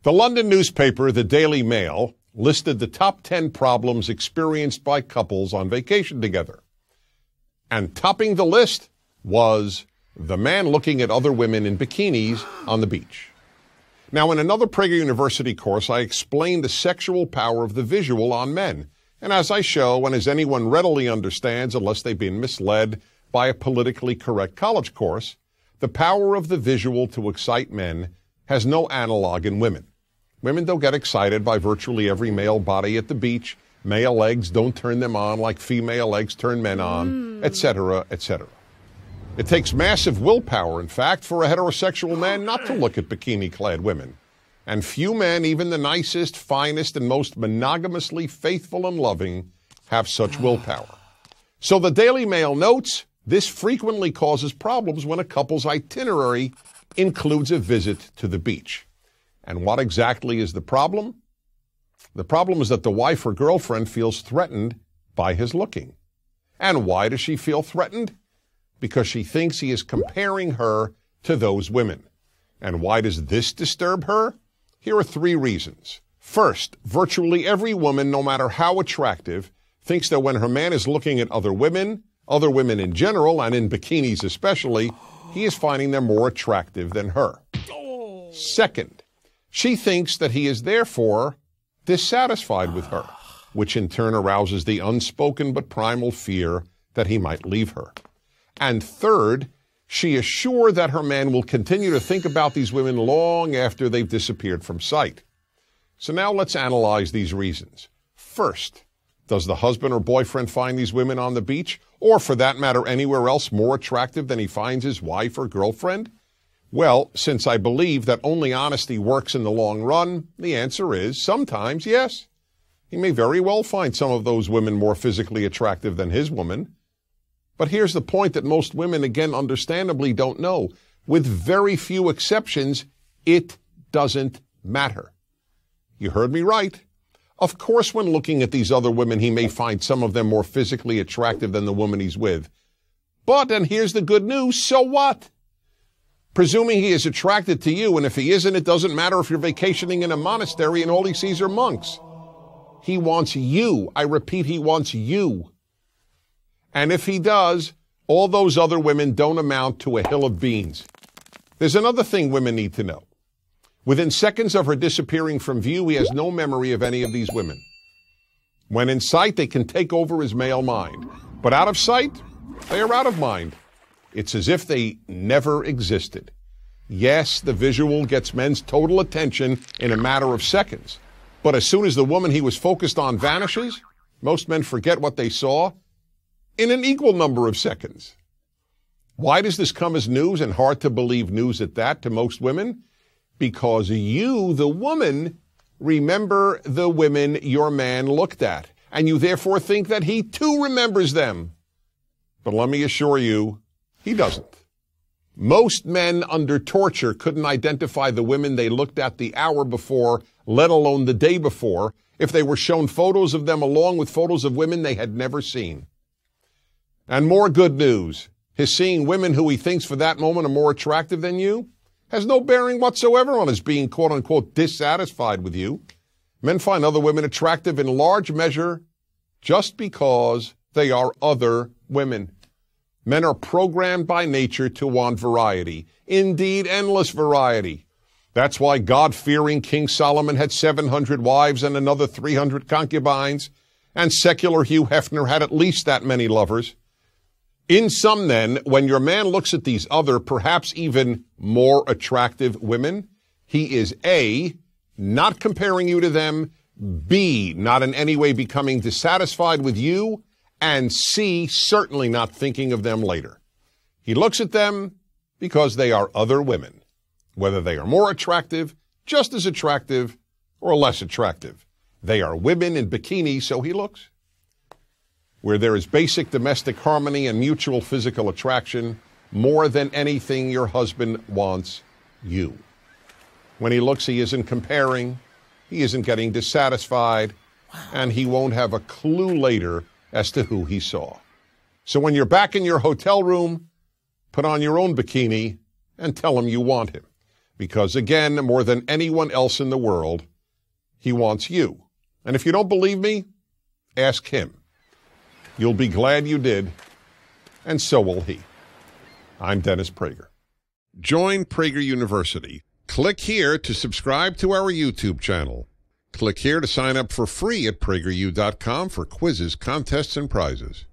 The London newspaper, the Daily Mail, listed the top 10 problems experienced by couples on vacation together. And topping the list was the man looking at other women in bikinis on the beach. Now, in another Prager University course, I explained the sexual power of the visual on men. And as I show, and as anyone readily understands, unless they've been misled by a politically correct college course, the power of the visual to excite men has no analog in women. Women don't get excited by virtually every male body at the beach. Male legs don't turn them on like female legs turn men on, etc., etc. It takes massive willpower, in fact, for a heterosexual man not to look at bikini-clad women. And few men, even the nicest, finest, and most monogamously faithful and loving, have such willpower. So the Daily Mail notes, this frequently causes problems when a couple's itinerary includes a visit to the beach. And what exactly is the problem? The problem is that the wife or girlfriend feels threatened by his looking. And why does she feel threatened? Because she thinks he is comparing her to those women. And why does this disturb her? Here are 3 reasons. First, virtually every woman, no matter how attractive, thinks that when her man is looking at other women in general, and in bikinis especially, he is finding them more attractive than her. Second, she thinks that he is therefore dissatisfied with her, which in turn arouses the unspoken but primal fear that he might leave her. And third, she is sure that her man will continue to think about these women long after they've disappeared from sight. So now let's analyze these reasons. First, does the husband or boyfriend find these women on the beach, or for that matter anywhere else, more attractive than he finds his wife or girlfriend? Well, since I believe that only honesty works in the long run, the answer is sometimes yes. He may very well find some of those women more physically attractive than his woman. But here's the point that most women, again, understandably don't know. With very few exceptions, it doesn't matter. You heard me right. Of course, when looking at these other women, he may find some of them more physically attractive than the woman he's with. But, and here's the good news, so what? Presuming he is attracted to you, and if he isn't, it doesn't matter if you're vacationing in a monastery and all he sees are monks. He wants you. I repeat, he wants you. And if he does, all those other women don't amount to a hill of beans. There's another thing women need to know. Within seconds of her disappearing from view, he has no memory of any of these women. When in sight, they can take over his male mind. But out of sight, they are out of mind. It's as if they never existed. Yes, the visual gets men's total attention in a matter of seconds. But as soon as the woman he was focused on vanishes, most men forget what they saw in an equal number of seconds. Why does this come as news, and hard to believe news at that, to most women? Because you, the woman, remember the women your man looked at, and you therefore think that he too remembers them. But let me assure you, he doesn't. Most men under torture couldn't identify the women they looked at the hour before, let alone the day before, if they were shown photos of them along with photos of women they had never seen. And more good news, his seeing women who he thinks for that moment are more attractive than you has no bearing whatsoever on his being quote-unquote dissatisfied with you. Men find other women attractive in large measure just because they are other women. Men are programmed by nature to want variety, indeed endless variety. That's why God-fearing King Solomon had 700 wives and another 300 concubines, and secular Hugh Hefner had at least that many lovers. In sum, then, when your man looks at these other, perhaps even more attractive women, he is A, not comparing you to them, B, not in any way becoming dissatisfied with you, and C, certainly not thinking of them later. He looks at them because they are other women, whether they are more attractive, just as attractive, or less attractive. They are women in bikinis, so he looks. Where there is basic domestic harmony and mutual physical attraction, more than anything your husband wants you. When he looks, he isn't comparing, he isn't getting dissatisfied, and he won't have a clue later as to who he saw. So when you're back in your hotel room, put on your own bikini and tell him you want him. Because, again, more than anyone else in the world, he wants you. And if you don't believe me, ask him. You'll be glad you did, and so will he. I'm Dennis Prager. Join Prager University. Click here to subscribe to our YouTube channel. Click here to sign up for free at PragerU.com for quizzes, contests, and prizes.